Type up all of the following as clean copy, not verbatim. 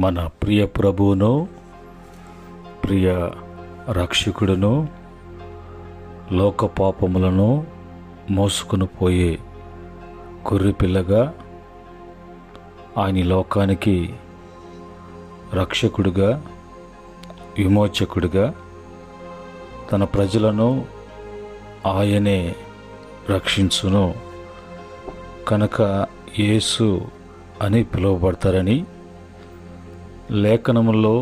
మన ప్రియ ప్రభువును, ప్రియ రక్షకుడును, లోక పాపములను మోసుకుని పోయే గొర్రెపిల్లగా ఆయన లోకానికి రక్షకుడిగా, విమోచకుడిగా తన ప్రజలను ఆయనే రక్షించును కనుక యేసు అని పిలువబడతారని లేఖనములో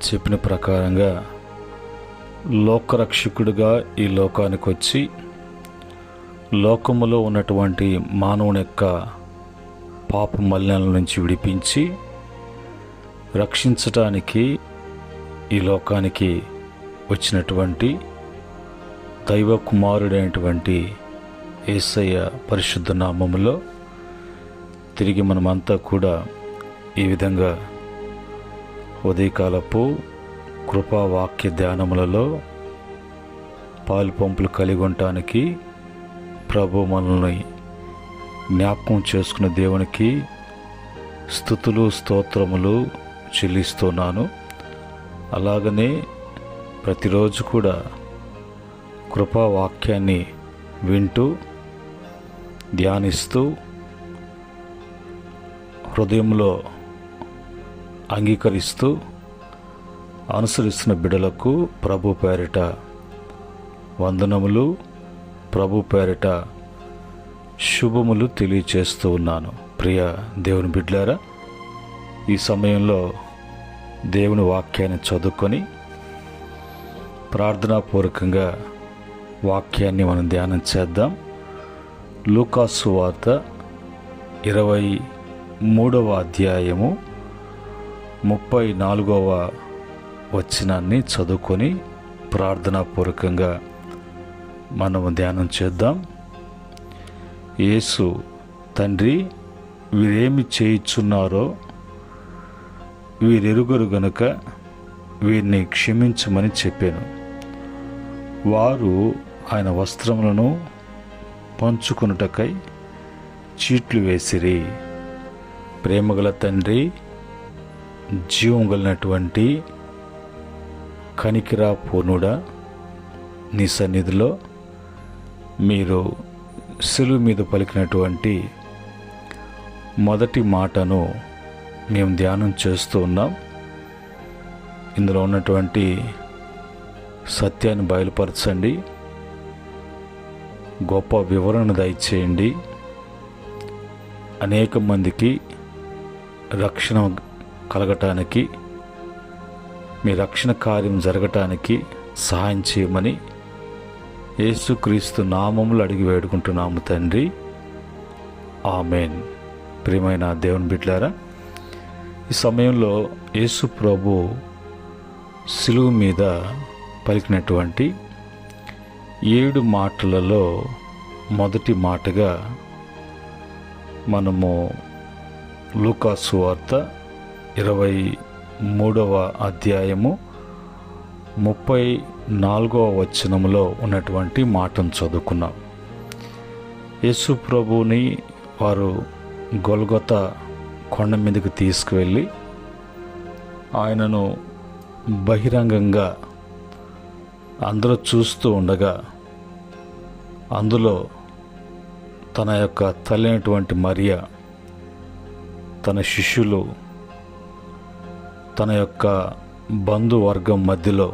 చెప్పిన ప్రకారంగా లోకరక్షకుడిగా ఈ లోకానికి వచ్చి లోకములో ఉన్నటువంటి మానవుని యొక్క పాప మలినాల నుంచి విడిపించి రక్షించటానికి ఈ లోకానికి వచ్చినటువంటి దైవ కుమారుడైనటువంటి యేసయ్య పరిశుద్ధ నామములో తిరిగి మనమంతా కూడా ఈ విధంగా ఉదయకాలపు కృపావాక్య ధ్యానములలో పాలుపంపులు కలిగి ఉండటానికి ప్రభు మనల్ని జ్ఞాపకం చేసుకున్న దేవునికి స్తుతులు స్తోత్రములు చెల్లిస్తున్నాను. అలాగనే ప్రతిరోజు కూడా కృపావాక్యాన్ని వింటూ ధ్యానిస్తూ హృదయంలో అంగీకరిస్తూ అనుసరిస్తున్న బిడ్డలకు ప్రభు పేరిట వందనములు, ప్రభు పేరిట శుభములు తెలియచేస్తూ ఉన్నాను. ప్రియ దేవుని బిడ్డలారా, ఈ సమయంలో దేవుని వాక్యాన్ని చదువుకొని ప్రార్థనాపూర్వకంగా వాక్యాన్ని మనం ధ్యానం చేద్దాం. లూకాసు సువార్త 23వ అధ్యాయము 34వ వచనాన్ని చదువుకొని ప్రార్థనాపూర్వకంగా మనము ధ్యానం చేద్దాం. యేసు, తండ్రి, వీరేమి చేయుచున్నారో వీరెరుగరు గనుక వీరిని క్షమించమని చెప్పాను. వారు ఆయన వస్త్రములను పంచుకొనుటకై చీట్లు వేసిరి. ప్రేమగల తండ్రి, జీవం కలిగినటువంటి కనికిరా పూర్ణుడా, నీ సన్నిధిలో మీరు సిలువ మీద పలికినటువంటి మొదటి మాటను మేము ధ్యానం చేస్తూ ఉన్నాం. ఇందులో ఉన్నటువంటి సత్యాన్ని బయలుపరచండి, గొప్ప వివరణ దయచేయండి. అనేక మందికి రక్షణ కలగటానికి, మీ రక్షణ కార్యం జరగటానికి సహాయం చేయమని యేసుక్రీస్తు నామములు అడిగి వేడుకుంటున్నాము తండ్రి, ఆమెన్. ప్రియమైన దేవుని బిడ్డలారా, ఈ సమయంలో యేసు ప్రభు సిలువ మీద పలికినటువంటి 7 మాటలలో మొదటి మాటగా మనము లూకాసు సువార్త 23వ అధ్యాయము 34వ వచనములో ఉన్నటువంటి మాటను చదువుకున్నాం. యేసు ప్రభువుని వారు గొల్గొతా కొండ మీదకి తీసుకువెళ్ళి ఆయనను బహిరంగంగా అందరూ చూస్తూ ఉండగా అందులో తన యొక్క తల్లి అయినటువంటి మరియా, తన శిష్యులు, తన యొక్క బంధువర్గం మధ్యలో,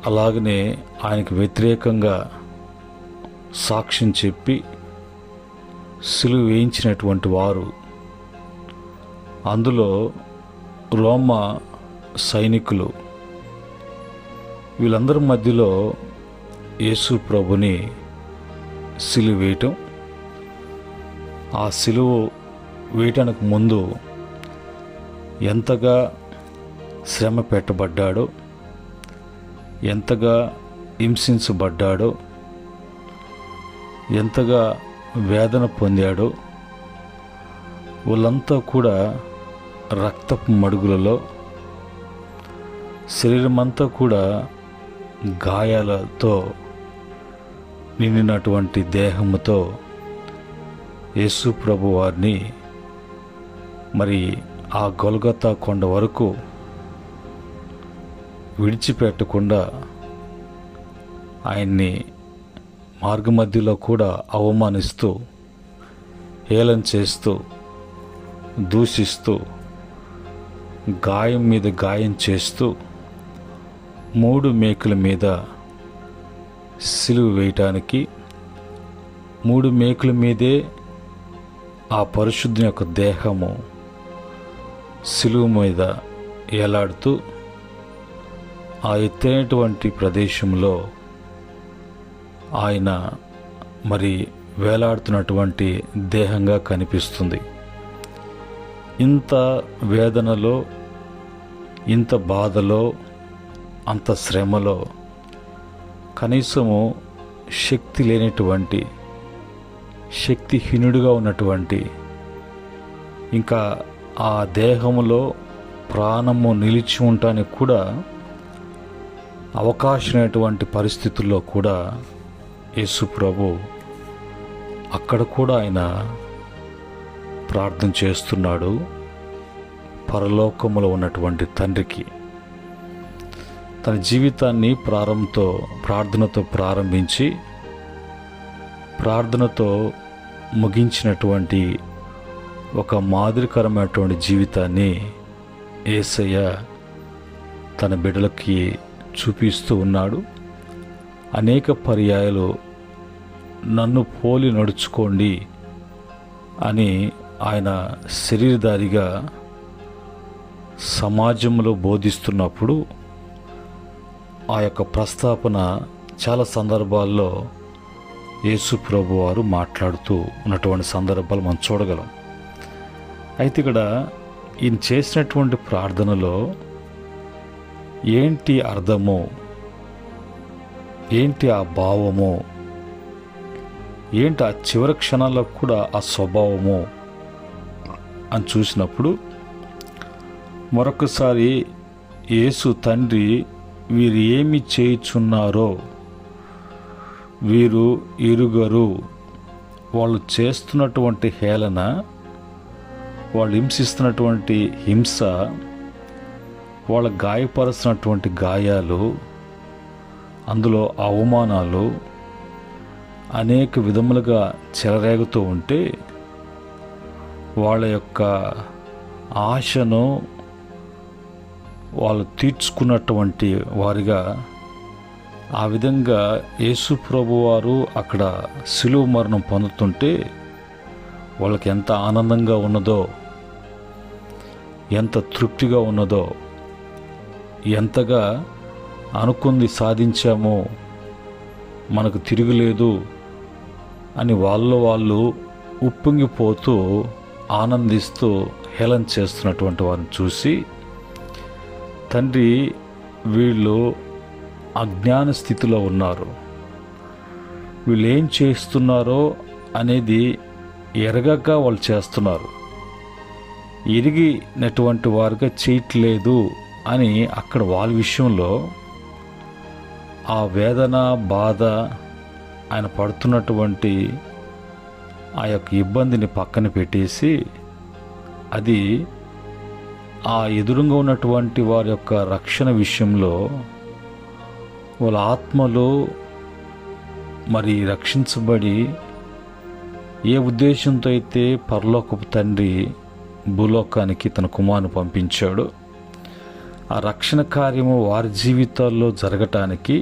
అలాగనే ఆయనకు వ్యతిరేకంగా సాక్ష్యం చెప్పి సిలువ వేయించినటువంటి వారు, అందులో రోమా సైనికులు, వీళ్ళందరి మధ్యలో యేసు ప్రభుని సిలువ వేయటం, ఆ సిలువ వేయటానికి ముందు ఎంతగా శ్రమ పెట్టబడ్డాడో, ఎంతగా హింసించబడ్డాడో, ఎంతగా వేదన పొందాడో, వాళ్ళంతా కూడా రక్తపు మడుగులలో, శరీరమంతా కూడా గాయాలతో నిండినటువంటి దేహముతో యేసు ప్రభు వారిని మరి ఆ గొల్గొతా కొండ వరకు విడిచిపెట్టకుండా ఆయన్ని మార్గమధ్యలో కూడా అవమానిస్తూ, హేళన చేస్తూ, దూషిస్తూ, గాయం మీద గాయం చేస్తూ 3 మేకుల మీద సిలువ వేయటానికి, 3 మేకుల మీదే ఆ పరిశుద్ధుని యొక్క దేహము సిలువ మీద ఏలాడుతూ ఆ ఎత్తైనటువంటి ప్రదేశంలో ఆయన మరి వేలాడుతున్నటువంటి దేహంగా కనిపిస్తుంది. ఇంత వేదనలో, ఇంత బాధలో, అంత శ్రమలో కనీసము శక్తి లేనటువంటి, శక్తిహీనుడిగా ఉన్నటువంటి, ఇంకా ఆ దేహములో ప్రాణము నిలిచి ఉండటానికి కూడా అవకాశమైనటువంటి పరిస్థితుల్లో కూడా యేసు ప్రభు అక్కడ కూడా ఆయన ప్రార్థన చేస్తున్నాడు పరలోకములో ఉన్నటువంటి తండ్రికి. తన జీవితాన్ని ప్రార్థనతో ప్రారంభించి ప్రార్థనతో ముగించినటువంటి ఒక మాదిరికరమైనటువంటి జీవితాన్ని యేసయ్య తన బిడ్డలకి చూపిస్తూ ఉన్నాడు. అనేక పర్యాయాలు నన్ను పోలి నడుచుకోండి అని ఆయన శరీరధారిగా సమాజంలో బోధిస్తున్నప్పుడు ఆ యొక్క ప్రస్తాపన చాలా సందర్భాల్లో యేసు ప్రభు వారు మాట్లాడుతూ ఉన్నటువంటి సందర్భాలు మనం చూడగలం. అయితే ఇక్కడ ఈయన చేసినటువంటి ప్రార్థనలో ఏంటి అర్థమో, ఏంటి ఆ భావమో, ఏంటి ఆ చివరి క్షణాల్లో కూడా ఆ స్వభావమో అని చూసినప్పుడు మరొకసారి యేసు తండ్రి వీరు ఏమి చేయుచున్నారో వీరు ఎరుగరు, వాళ్ళు చేస్తున్నటువంటి హేళన, వాళ్ళు హింసిస్తున్నటువంటి హింస, వాళ్ళు గాయపరుస్తున్నటువంటి గాయాలు, అందులో అవమానాలు అనేక విధములుగా చెలరేగుతూ ఉంటే వాళ్ళ యొక్క ఆశను వాళ్ళు తీర్చుకున్నటువంటి వారిగా ఆ విధంగా యేసు ప్రభువారు అక్కడ శిలువ మరణం పొందుతుంటే వాళ్ళకి ఎంత ఆనందంగా ఉన్నదో, ఎంత తృప్తిగా ఉన్నదో, ఎంతగా అనుకుంది సాధించామో, మనకు తిరుగులేదు అని వాళ్ళు ఉప్పొంగిపోతూ ఆనందిస్తూ హేళన చేస్తున్నటువంటి వారిని చూసి తండ్రి వీళ్ళు అజ్ఞాన స్థితిలో ఉన్నారు, వీళ్ళు ఏం చేస్తున్నారో అనేది ఎరగక వాళ్ళు చేస్తున్నారు, ఎరిగినటువంటి వారుగా చేయట్లేదు అని అక్కడ వాళ్ళ విషయంలో ఆ వేదన, బాధ, ఆయన పడుతున్నటువంటి ఆ యొక్క ఇబ్బందిని పక్కన పెట్టేసి అది ఆ ఎదురుగా ఉన్నటువంటి వారి యొక్క రక్షణ విషయంలో వాళ్ళ ఆత్మలు మరి రక్షించబడి ఏ ఉద్దేశంతో అయితే పరలోకపు తండ్రి భూలోకానికి తన కుమారుని పంపించాడు, ఆ రక్షణ కార్యము వారి జీవితాల్లో జరగటానికి,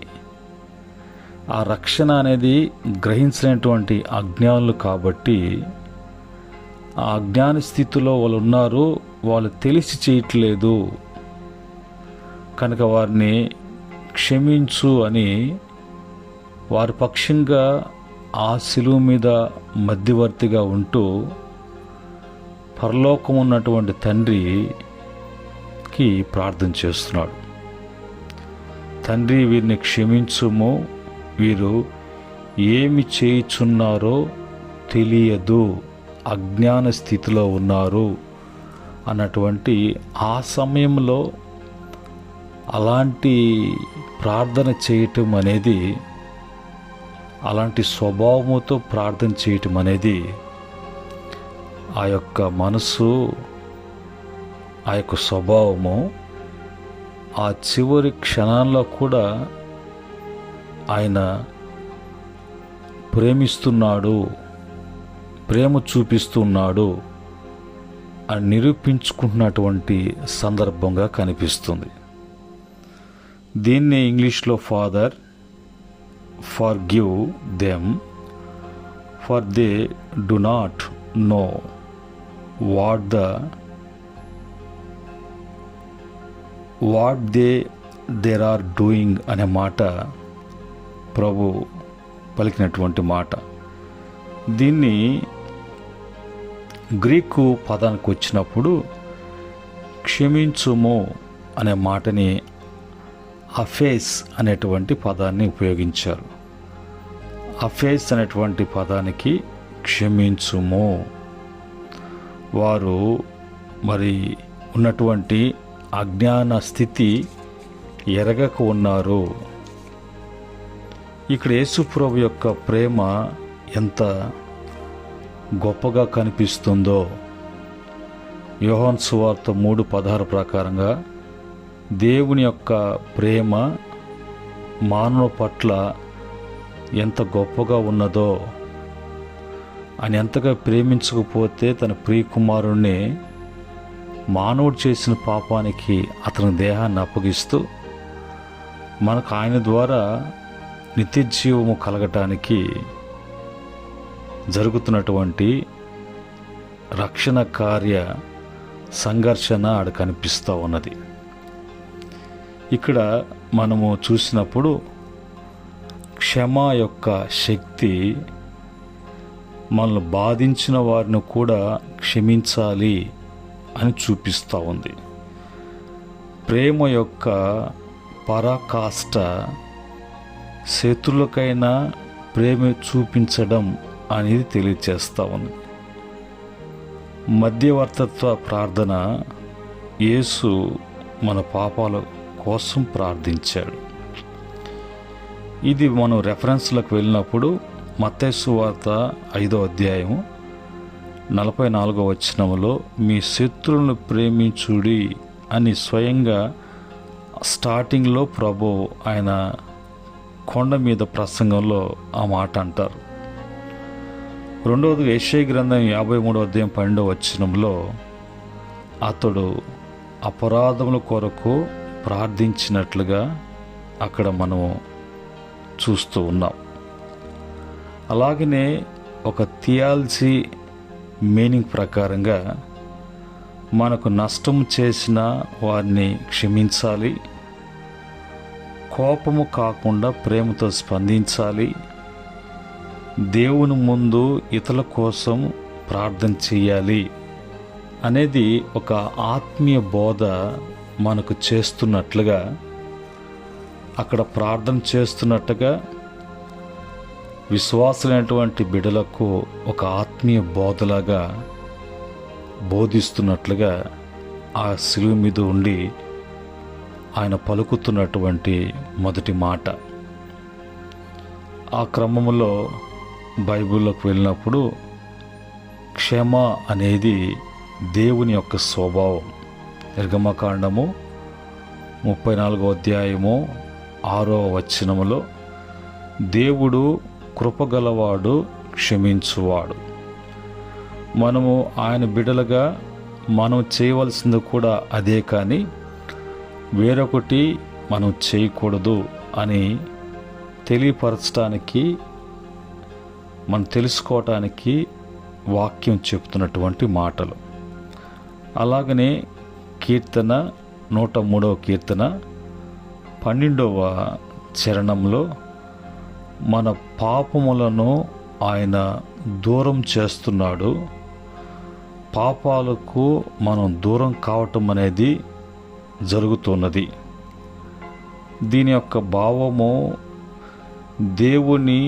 ఆ రక్షణ అనేది గ్రహించినటువంటి అజ్ఞానులు కాబట్టి ఆ అజ్ఞాన స్థితిలో వాళ్ళు ఉన్నారు, వాళ్ళు తెలిసి చేయట్లేదు కనుక వారిని క్షమించు అని వారి పక్షంగా ఆ శిలువ మీద మధ్యవర్తిగా ఉంటూ పరలోకం ఉన్నటువంటి తండ్రికి ప్రార్థన చేస్తున్నాడు. తండ్రి వీరిని క్షమించుము, వీరు ఏమి చేయుచున్నారో తెలియదు, అజ్ఞాన స్థితిలో ఉన్నారు అన్నటువంటి ఆ సమయంలో అలాంటి ప్రార్థన చేయటం అనేది, అలాంటి స్వభావముతో ప్రార్థన చేయటం అనేది ఆ యొక్క మనసు ఆ యొక్క స్వభావము ఆ చివరి క్షణాల్లో కూడా ఆయన ప్రేమిస్తున్నాడు, ప్రేమ చూపిస్తున్నాడు అని నిరూపించుకుంటున్నటువంటి సందర్భంగా కనిపిస్తుంది. దీన్ని ఇంగ్లీష్లో father forgive them for they do not know what there are doing అనే మాట ప్రభు పలికినటువంటి మాట. దీన్ని గ్రీకు పదానికి వచ్చినప్పుడు క్షమించుము అనే మాటని అఫేస్ అనేటువంటి పదాన్ని ఉపయోగించారు. అఫేస్ అనేటువంటి పదానికి క్షమించుము. వారు మరి ఉన్నటువంటి అజ్ఞాన స్థితి ఎరగక ఉన్నారు. ఇక్కడ యేసు ప్రభు యొక్క ప్రేమ ఎంత గొప్పగా కనిపిస్తుందో యోహాను సువార్త 3:16 ప్రకారంగా దేవుని యొక్క ప్రేమ మానవుని పట్ల ఎంత గొప్పగా ఉన్నదో, ఆయన ఎంతగా ప్రేమించకపోతే తన ప్రియకుమారుణ్ణి మానవుడు చేసిన పాపానికి అతని దేహాన్ని అప్పగిస్తూ మనకు ఆయన ద్వారా నిత్య జీవము కలగటానికి జరుగుతున్నటువంటి రక్షణ కార్య సంఘర్షణ ఆడ కనిపిస్తూ ఉన్నది. ఇక్కడ మనము చూసినప్పుడు క్షమ యొక్క శక్తి మనల్ని బాధించిన వారిని కూడా క్షమించాలి అని చూపిస్తూ ఉంది. ప్రేమ యొక్క పరాకాష్ట శత్రులకైనా ప్రేమ చూపించడం అనేది తెలియచేస్తూ ఉంది. మధ్యవర్తత్వ ప్రార్థన యేసు మన పాపాల కోసం ప్రార్థించాడు. ఇది మనం రెఫరెన్స్లకు వెళ్ళినప్పుడు మత్తయి సువార్త 5వ అధ్యాయం 44వ వచనంలో మీ శత్రువులను ప్రేమించుడి అని స్వయంగా స్టార్టింగ్లో ప్రభు ఆయన కొండ మీద ప్రసంగంలో ఆ మాట అంటారు. రెండవది యెషయా గ్రంథం 53వ అధ్యాయం 12వ వచనంలో అతడు అపరాధముల కొరకు ప్రార్థించినట్లుగా అక్కడ మనం చూస్తూ ఉన్నాం. అలాగనే ఒక థియాలజీ మీనింగ్ ప్రకారంగా మనకు నష్టం చేసిన వారిని క్షమించాలి, కోపము కాకుండా ప్రేమతో స్పందించాలి, దేవుని ముందు ఇతరుల కోసం ప్రార్థన చేయాలి అనేది ఒక ఆత్మీయ బోధ మనకు చేస్తున్నట్లుగా, అక్కడ ప్రార్థన చేస్తున్నట్టుగా విశ్వాసులైనటువంటి బిడ్డలకు ఒక ఆత్మీయ బోధలాగా బోధిస్తున్నట్లుగా ఆ శిలువ మీద ఉండి ఆయన పలుకుతున్నటువంటి మొదటి మాట. ఆ క్రమంలో బైబిల్లోకి వెళ్ళినప్పుడు క్షమ అనేది దేవుని యొక్క స్వభావం. నిర్గమకాండము 34వ అధ్యాయము 6వ వచనములో దేవుడు కృపగలవాడు, క్షమించువాడు. మనము ఆయన బిడ్డలుగా మనం చేయవలసింది కూడా అదే, కానీ వేరొకటి మనం చేయకూడదు అని తెలియపరచడానికి, మనం తెలుసుకోవటానికి వాక్యం చెప్తున్నటువంటి మాటలు. అలాగనే కీర్తన 103వ కీర్తన 12వ చరణంలో మన పాపములను ఆయన దూరం చేస్తున్నాడు, పాపాలకు మనం దూరం కావటం అనేది జరుగుతున్నది. దీని యొక్క భావము దేవుని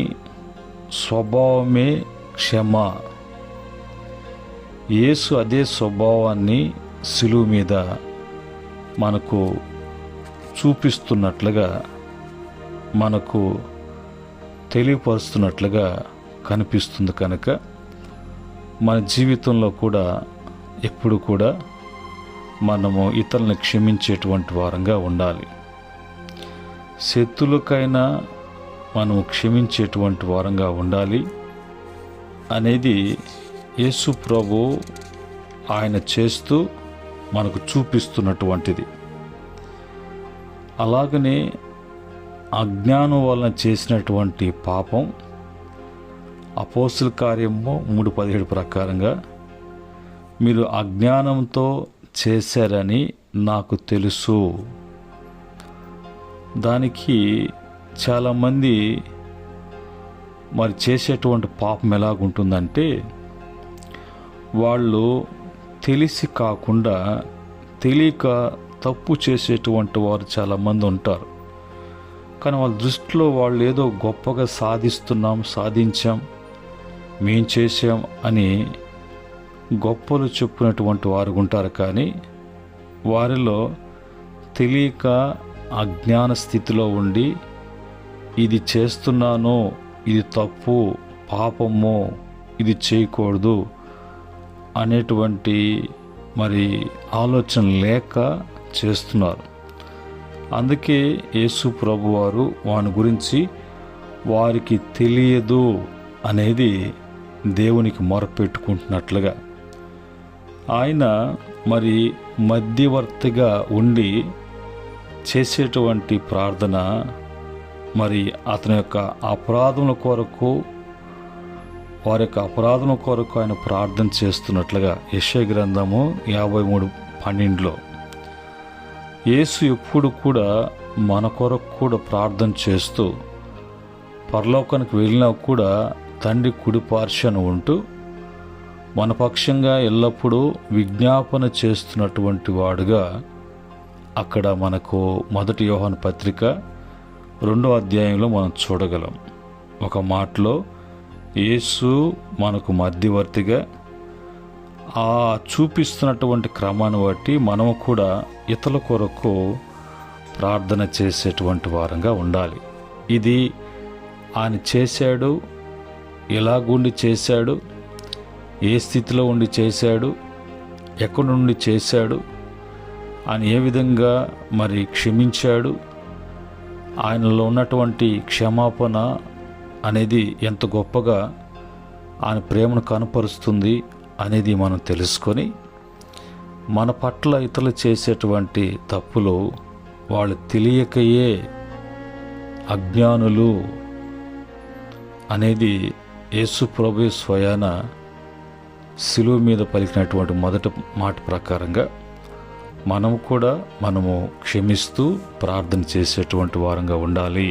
స్వభావమే క్షమ. యేసు అదే స్వభావాన్ని శిలువ మీద మనకు చూపిస్తున్నట్లుగా, మనకు తెలియపరుస్తున్నట్లుగా కనిపిస్తుంది. కనుక మన జీవితంలో కూడా ఎప్పుడు కూడా మనము ఇతరులను క్షమించేటువంటి వారంగా ఉండాలి. శత్రువులకైనా మనము క్షమించేటువంటి వారంగా ఉండాలి అనేది యేసు ప్రభు ఆయన చేస్తూ మనకు చూపిస్తున్నటువంటిది. అలాగనే అజ్ఞానం వలన చేసినటువంటి పాపం అపోస్తుల కార్యము 3:17 ప్రకారంగా మీరు అజ్ఞానంతో చేశారని నాకు తెలుసు. దానికి చాలామంది మరి చేసేటువంటి పాపం ఎలాగుంటుందంటే, వాళ్ళు తెలిసి కాకుండా తెలియక తప్పు చేసేటువంటి వారు చాలామంది ఉంటారు. కానీ వాళ్ళ దృష్టిలో వాళ్ళు ఏదో గొప్పగా సాధించాం, మేం చేశాం అని గొప్పలు చెప్పినటువంటి వారు ఉంటారు. కానీ వారిలో తెలియక అజ్ఞాన స్థితిలో ఉండి ఇది చేస్తున్నాను, ఇది తప్పు, పాపము, ఇది చేయకూడదు అనేటువంటి మరి ఆలోచన లేక చేస్తున్నారు. అందుకే యేసు ప్రభు వారు వాని గురించి వారికి తెలియదు అనేది దేవునికి మొరపెట్టుకుంటున్నట్లుగా ఆయన మరి మధ్యవర్తిగా ఉండి చేసేటువంటి ప్రార్థన, మరి అతని యొక్క అపరాధముల కొరకు, వారి యొక్క అపరాధముల కొరకు ఆయన ప్రార్థన చేస్తున్నట్లుగా యెషయా గ్రంథము 53:12లో యేసు ఎప్పుడు కూడా మన కొరకు కూడా ప్రార్థన చేస్తూ పరలోకానికి వెళ్ళినా కూడా తండ్రి కుడి పార్శ్వన ఉంటూ మన పక్షంగా ఎల్లప్పుడూ విజ్ఞాపన చేస్తున్నటువంటి వాడుగా అక్కడ మనకు 1 యోహాను పత్రిక 2వ అధ్యాయంలో మనం చూడగలం. ఒక మాటలో యేసు మనకు మధ్యవర్తిగా ఆ చూపిస్తున్నటువంటి క్రమాన్ని బట్టి మనము కూడా ఇతరుల కొరకు ప్రార్థన చేసేటువంటి వారంగా ఉండాలి. ఇది ఆయన చేశాడు, ఎలాగుండి చేశాడు, ఏ స్థితిలో ఉండి చేశాడు, ఎక్కడి నుండి చేశాడు, ఆయన ఏ విధంగా మరి క్షమించాడు, ఆయనలో ఉన్నటువంటి క్షమాపణ అనేది ఎంత గొప్పగా ఆయన ప్రేమను కనపరుస్తుంది అనేది మనం తెలుసుకొని మన పట్ల ఇతరులు చేసేటువంటి తప్పులు వాళ్ళు తెలియకయే అజ్ఞానులు అనేది యేసు ప్రభు స్వయాన శిలువ మీద పలికినటువంటి మొదటి మాట ప్రకారంగా మనము క్షమిస్తూ ప్రార్థన చేసేటువంటి వారంగా ఉండాలి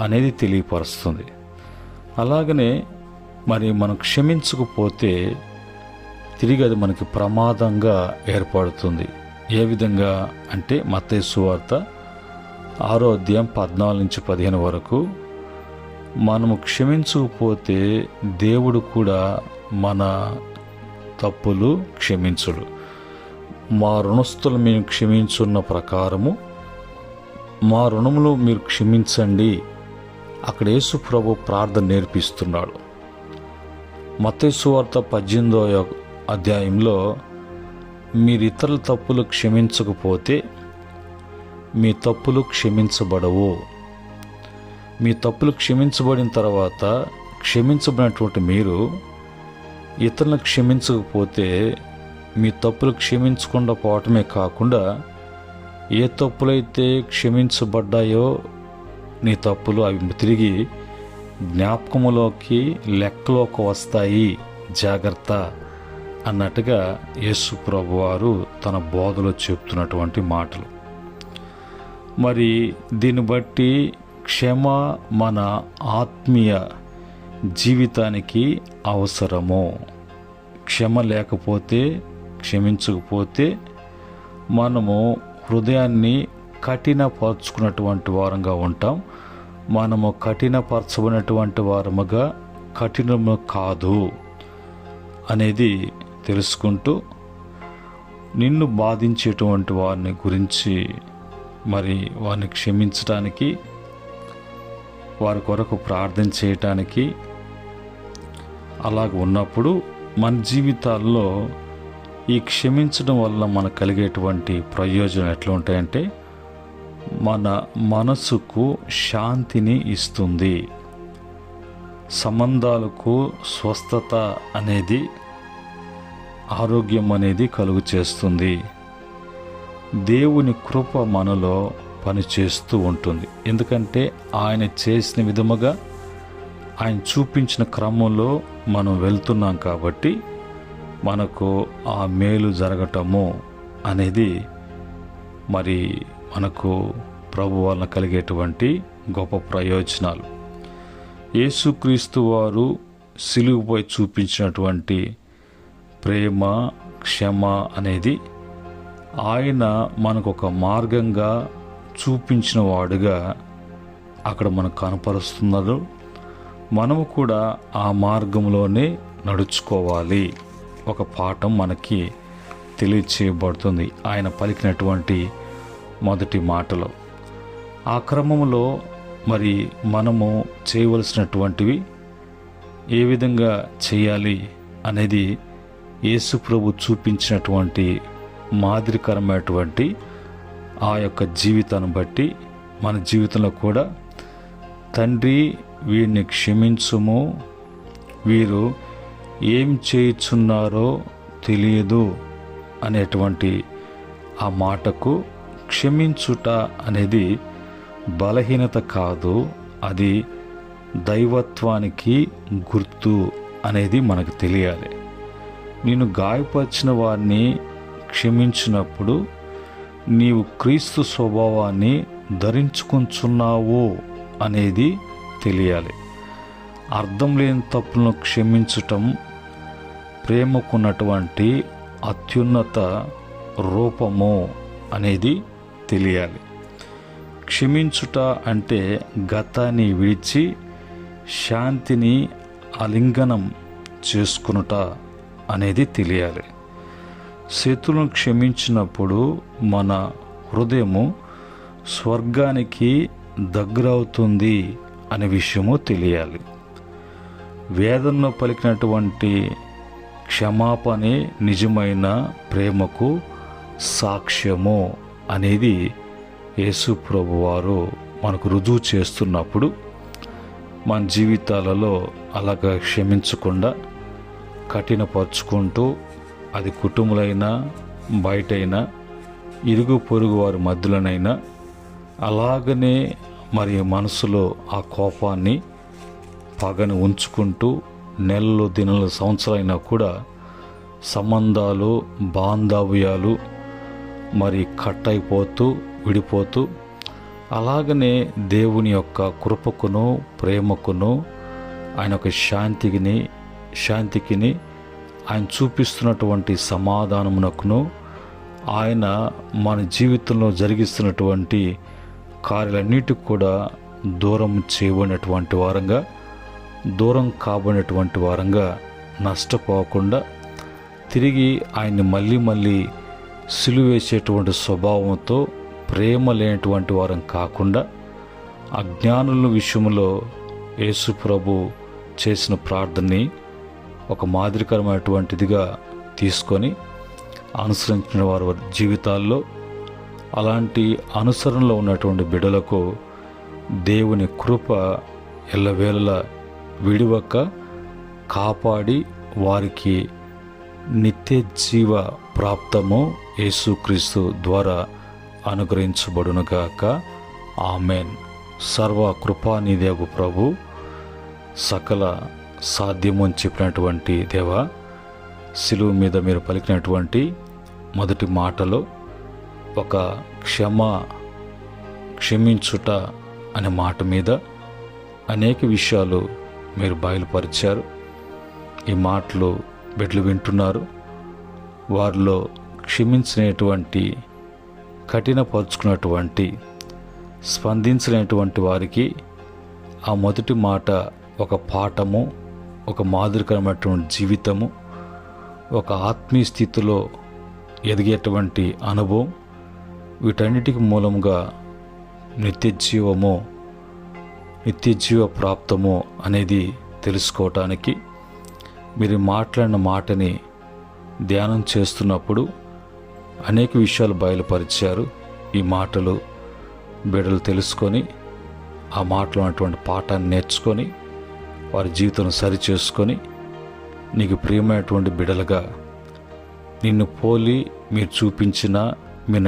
అనేది తెలియపరుస్తుంది. అలాగనే మరి మనం క్షమించకపోతే తిరిగి అది మనకి ప్రమాదంగా ఏర్పడుతుంది. ఏ విధంగా అంటే మత్తయి సువార్త 6వ అధ్యాయం 14-15 వరకు మనము క్షమించకపోతే దేవుడు కూడా మన తప్పులు క్షమించుడు. మా రుణస్థులు మేము క్షమించున్న ప్రకారము మా రుణములు మీరు క్షమించండి. అక్కడ యేసు ప్రభు ప్రార్థన నేర్పిస్తున్నాడు. మత్తయి సువార్త 18వ అధ్యాయంలో మీరు ఇతరుల తప్పులు క్షమించకపోతే మీ తప్పులు క్షమించబడవు. మీ తప్పులు క్షమించబడిన తర్వాత క్షమించబడినటువంటి మీరు ఇతరులను క్షమించకపోతే మీ తప్పులు క్షమించకుండా పోవటమే కాకుండా ఏ తప్పులైతే క్షమించబడ్డాయో నీ తప్పులు అవి తిరిగి జ్ఞాపకములోకి లెక్కలోకి వస్తాయి, జాగ్రత్త అన్నట్టుగా యేసు ప్రభువారు తన బోధలో చెప్తున్నటువంటి మాటలు. మరి దీన్ని బట్టి క్షమ మన ఆత్మీయ జీవితానికి అవసరము. క్షమ లేకపోతే, క్షమించకపోతే మనము హృదయాన్ని కఠినపరుచుకున్నటువంటి వారంగా ఉంటాం. మనము కఠినపరచబడినటువంటి వారముగా కఠినము కాదు అనేది తెలుసుకుంటూ నిన్ను బాధించేటువంటి వారిని గురించి మరి వారిని క్షమించడానికి, వారి కొరకు ప్రార్థన చేయటానికి అలాగ ఉన్నప్పుడు మన జీవితాల్లో ఈ క్షమించడం వల్ల మనకు కలిగేటువంటి ప్రయోజనం ఎట్లా ఉంటాయంటే, మన మనసుకు శాంతిని ఇస్తుంది, సంబంధాలకు స్వస్థత అనేది, ఆరోగ్యం అనేది కలుగు చేస్తుంది. దేవుని కృప మనలో పనిచేస్తూ ఉంటుంది. ఎందుకంటే ఆయన చేసిన విధముగా, ఆయన చూపించిన క్రమంలో మనం వెళ్తున్నాం కాబట్టి మనకు ఆ మేలు జరగటము అనేది మరి మనకు ప్రభు వలన కలిగేటువంటి గొప్ప ప్రయోజనాలు. యేసుక్రీస్తు వారు సిలువపై చూపించినటువంటి ప్రేమ, క్షమ అనేది ఆయన మనకు ఒక మార్గంగా చూపించిన వాడుగా అక్కడ మనకు కనపరుస్తున్నారు. మనము కూడా ఆ మార్గంలోనే నడుచుకోవాలి. ఒక పాఠం మనకి తెలియచేయబడుతుంది ఆయన పలికినటువంటి మొదటి మాటలో. ఆ క్రమంలో మరి మనము చేయవలసినటువంటివి ఏ విధంగా చేయాలి అనేది యేసు ప్రభు చూపించినటువంటి మాదిరికరమైనటువంటి ఆ యొక్క జీవితాన్ని బట్టి మన జీవితంలో కూడా, తండ్రి వీరిని క్షమించుము, వీరు ఏం చేయుచున్నారో తెలియదు అనేటువంటి ఆ మాటకు, క్షమించుట అనేది బలహీనత కాదు, అది దైవత్వానికి గుర్తు అనేది మనకు తెలియాలి. నేను గాయపరిచిన వారిని క్షమించినప్పుడు నీవు క్రీస్తు స్వభావాన్ని ధరించుకుంటున్నావు అనేది తెలియాలి. అర్థం లేని తప్పులను క్షమించటం ప్రేమకున్నటువంటి అత్యున్నత రూపము అనేది తెలియాలి. క్షమించుట అంటే గతాన్ని విడిచి శాంతిని ఆలింగనం చేసుకునుట అనేది తెలియాలి. శత్రువులను క్షమించినప్పుడు మన హృదయము స్వర్గానికి దగ్గరవుతుంది అనే విషయము తెలియాలి. వేదనలో పలికినటువంటి క్షమాపణే నిజమైన ప్రేమకు సాక్ష్యము అనేది యేసు ప్రభు వారు మనకు రుజువు చేస్తున్నప్పుడు మన జీవితాలలో అలాగా క్షమించకుండా కఠినపరుచుకుంటూ, అది కుటుంబులైనా బయటైనా ఇరుగు పొరుగు వారి మధ్యలోనైనా అలాగనే మరి మనసులో ఆ కోపాన్ని, పగను ఉంచుకుంటూ నెలలు, దినాలు, సంవత్సరాలైనా కూడా సంబంధాలు, బాంధవ్యాలు మరి కట్ అయిపోతూ, విడిపోతూ, అలాగనే దేవుని యొక్క కృపకును, ప్రేమకును, ఆయన యొక్క శాంతికిని ఆయన చూపిస్తున్నటువంటి సమాధానమునకును, ఆయన మన జీవితంలో జరిగిస్తున్నటువంటి కార్యాలన్నిటికి కూడా దూరం చేయబడినటువంటి వారంగా, దూరం కాబడినటువంటి వారంగా నష్టపోకుండా, తిరిగి ఆయన్ని మళ్ళీ సిలువేసేటువంటి స్వభావంతో ప్రేమ లేనటువంటి వారం కాకుండా, అజ్ఞానుల విషయంలో యేసు ప్రభు చేసిన ప్రార్థనని ఒక మాదిరికరమైనటువంటిదిగా తీసుకొని అనుసరించిన వారి జీవితాల్లో, అలాంటి అనుసరణలో ఉన్నటువంటి బిడ్డలకు దేవుని కృప ఎల్లవేళలా విడివక కాపాడి వారికి నిత్య జీవ ప్రాప్తము యేసుక్రీస్తు ద్వారా అనుగ్రహించబడునుగాక. ఆమెన్. సర్వ కృపానిదేవు ప్రభు, సకల సాధ్యము అని చెప్పినటువంటి దేవ, శిలువ మీద మీరు పలికినటువంటి మొదటి మాటలో ఒక క్షమించుట అనే మాట మీద అనేక విషయాలు మీరు బయలుపరిచారు. ఈ మాటలు బిడ్డలు వింటున్నారు. వారిలో క్షమించినటువంటి, కఠినపరుచుకున్నటువంటి, స్పందించినటువంటి వారికి ఆ మొదటి మాట ఒక పాఠము, ఒక మాదిరికరమైనటువంటి జీవితము, ఒక ఆత్మీయ స్థితిలో ఎదిగేటువంటి అనుభవం, వీటన్నిటికి మూలంగా నిత్యజీవ ప్రాప్తము అనేది తెలుసుకోవటానికి మీరు మాట్లాడిన మాటని ధ్యానం చేస్తున్నప్పుడు అనేక విషయాలు బయలుపరిచారు. ఈ మాటలు బిడ్డలు తెలుసుకొని ఆ మాటలో ఉన్నటువంటి పాఠాన్ని నేర్చుకొని వారి జీవితం సరిచేసుకొని నీకు ప్రియమైనటువంటి బిడ్డలుగా నిన్ను పోలి మీరు చూపించిన, మీరు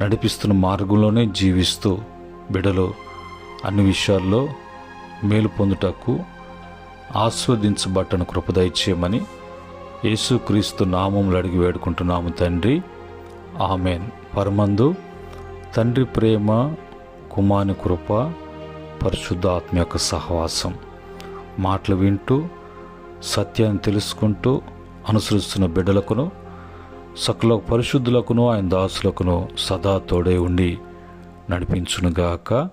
నడిపిస్తున్న మార్గంలోనే జీవిస్తూ బిడ్డలు అన్ని విషయాల్లో మేలు పొందుటకు ఆస్వాదించబట్టను కృప దయచేయమని యేసుక్రీస్తు నామములో అడిగి వేడుకుంటున్నాము తండ్రి, ఆమెన్. పరమందు తండ్రి ప్రేమ, కుమారుని కృప, పరిశుద్ధ ఆత్మ యొక్క సహవాసం మాటలు వింటూ సత్యాన్ని తెలుసుకుంటూ అనుసరిస్తున్న బిడ్డలకును సకల పరిశుద్ధులకును ఆయన దాసులకును సదా తోడై ఉండి నడిపించునుగాక.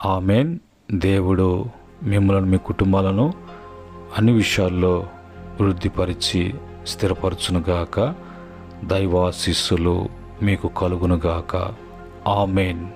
ఆమెన్. దేవుడు మిమ్మల్ని, మీ కుటుంబాలను అన్ని విషయాల్లో వృద్ధిపరిచి స్థిరపరచునుగాక. దైవాశీస్సులు మీకు కలుగునుగాక. ఆమెన్.